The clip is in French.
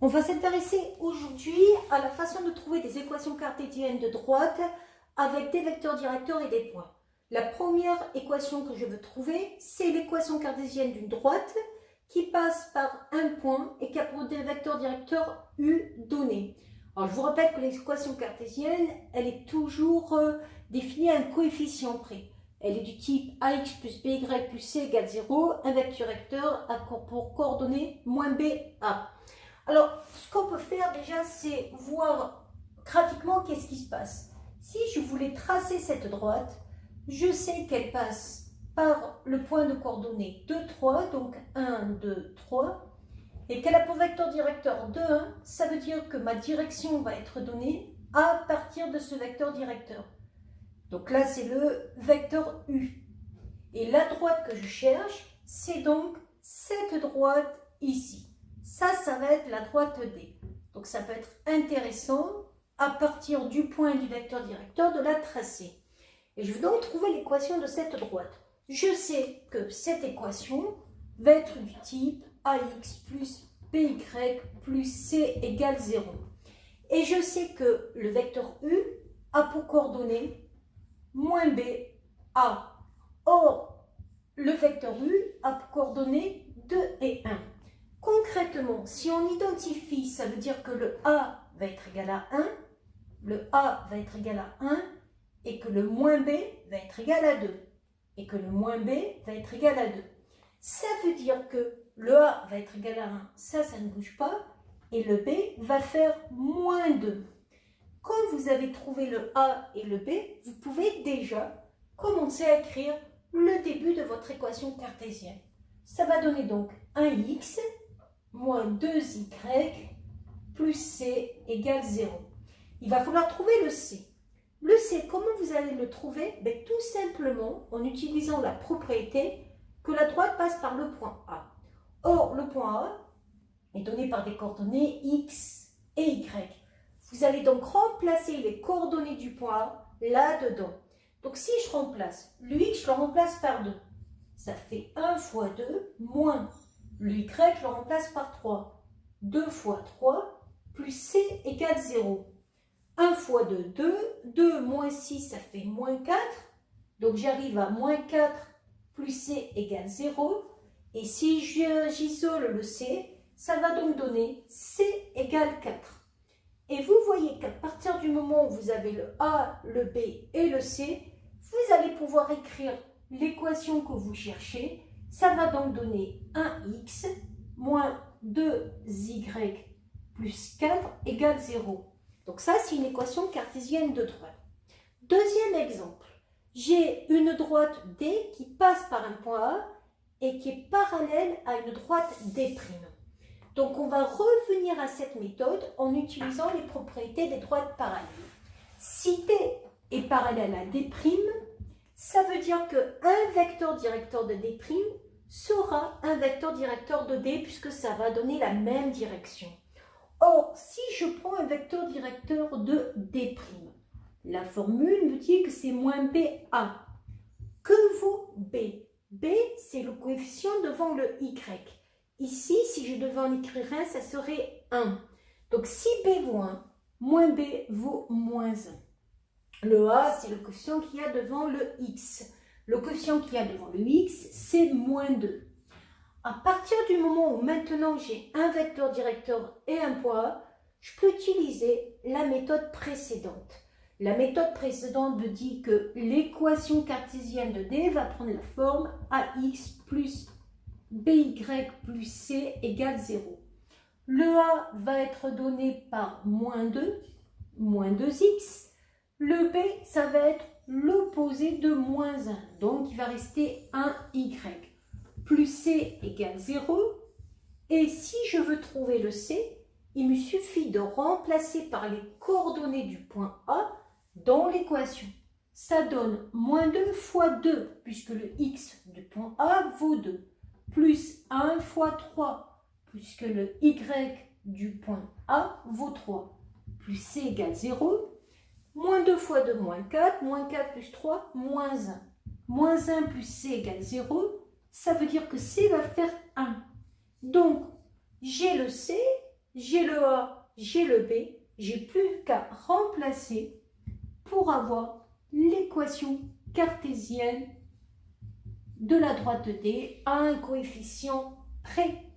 On va s'intéresser aujourd'hui à la façon de trouver des équations cartésiennes de droite avec des vecteurs directeurs et des points. La première équation que je veux trouver, c'est l'équation cartésienne d'une droite qui passe par un point et qui a pour des vecteurs directeurs U donné. Alors je vous rappelle que l'équation cartésienne, elle est toujours définie à un coefficient près. Elle est du type ax plus by plus c égale 0, un vecteur directeur a pour coordonnées moins b, a. Alors, ce qu'on peut faire déjà, c'est voir graphiquement qu'est-ce qui se passe. Si je voulais tracer cette droite, je sais qu'elle passe par le point de coordonnées 2, 3, donc 1, 2, 3, et qu'elle a pour vecteur directeur 2, 1, ça veut dire que ma direction va être donnée à partir de ce vecteur directeur. Donc là, c'est le vecteur U. Et la droite que je cherche, c'est donc cette droite ici. Ça va être la droite D. Donc ça peut être intéressant à partir du point du vecteur directeur de la tracer. Et je veux donc trouver l'équation de cette droite. Je sais que cette équation va être du type ax plus by plus c égale 0. Et je sais que le vecteur U a pour coordonnées moins b, a. Or, le vecteur U a pour coordonnées 2 et 1. Concrètement, si on identifie, ça veut dire que le A va être égal à 1, le A va être égal à 1, et que le moins B va être égal à 2, et que le moins B va être égal à 2. Ça veut dire que le A va être égal à 1, ça ne bouge pas, et le B va faire moins 2. Quand vous avez trouvé le A et le B, vous pouvez déjà commencer à écrire le début de votre équation cartésienne. Ça va donner donc 1x moins 2y plus c égale 0. Il va falloir trouver le c. Le c, comment vous allez le trouver? Tout simplement en utilisant la propriété que la droite passe par le point A. Or, le point A est donné par des coordonnées x et y. Vous allez donc remplacer les coordonnées du point A là-dedans. Donc si je remplace le x, je le remplace par 2. Ça fait 1 fois 2 moins le y, je le remplace par 3. 2 fois 3 plus c égale 0. 1 fois 2, 2. 2 moins 6, ça fait moins 4. Donc j'arrive à moins 4 plus c égale 0. Et si j'isole le c, ça va donc donner c égale 4. Et vous voyez qu'à partir du moment où vous avez le A, le B et le C, vous allez pouvoir écrire l'équation que vous cherchez. Ça va donc donner 1x moins 2y plus 4 égale 0. Donc ça, c'est une équation cartésienne de droite. Deuxième exemple, j'ai une droite D qui passe par un point A et qui est parallèle à une droite D'. Donc on va revenir à cette méthode en utilisant les propriétés des droites parallèles. Si D est parallèle à D', ça veut dire qu'un vecteur directeur de D' sera un vecteur directeur de D puisque ça va donner la même direction. Or, si je prends un vecteur directeur de D', la formule me dit que c'est moins BA. Que vaut B? B, c'est le coefficient devant le Y. Ici, si je devais en écrire un, ça serait 1. Donc, si B vaut 1, moins B vaut moins 1. Le A, c'est le coefficient qu'il y a devant le X. Le coefficient qu'il y a devant le X, c'est moins 2. À partir du moment où maintenant j'ai un vecteur directeur et un point A, je peux utiliser la méthode précédente. La méthode précédente me dit que l'équation cartésienne de D va prendre la forme AX plus by plus c égale 0. Le A va être donné par moins 2, moins 2x. Le B, ça va être l'opposé de moins 1. Donc, il va rester 1y plus c égale 0. Et si je veux trouver le c, il me suffit de remplacer par les coordonnées du point A dans l'équation. Ça donne moins 2 fois 2, puisque le x du point A vaut 2. Plus 1 fois 3, puisque le y du point A vaut 3, plus c égale 0, moins 2 fois 2, moins 4 plus 3, moins 1. Moins 1 plus c égale 0, ça veut dire que c va faire 1. Donc, j'ai le c, j'ai le A, j'ai le B, j'ai plus qu'à remplacer pour avoir l'équation cartésienne de la droite D à un coefficient près.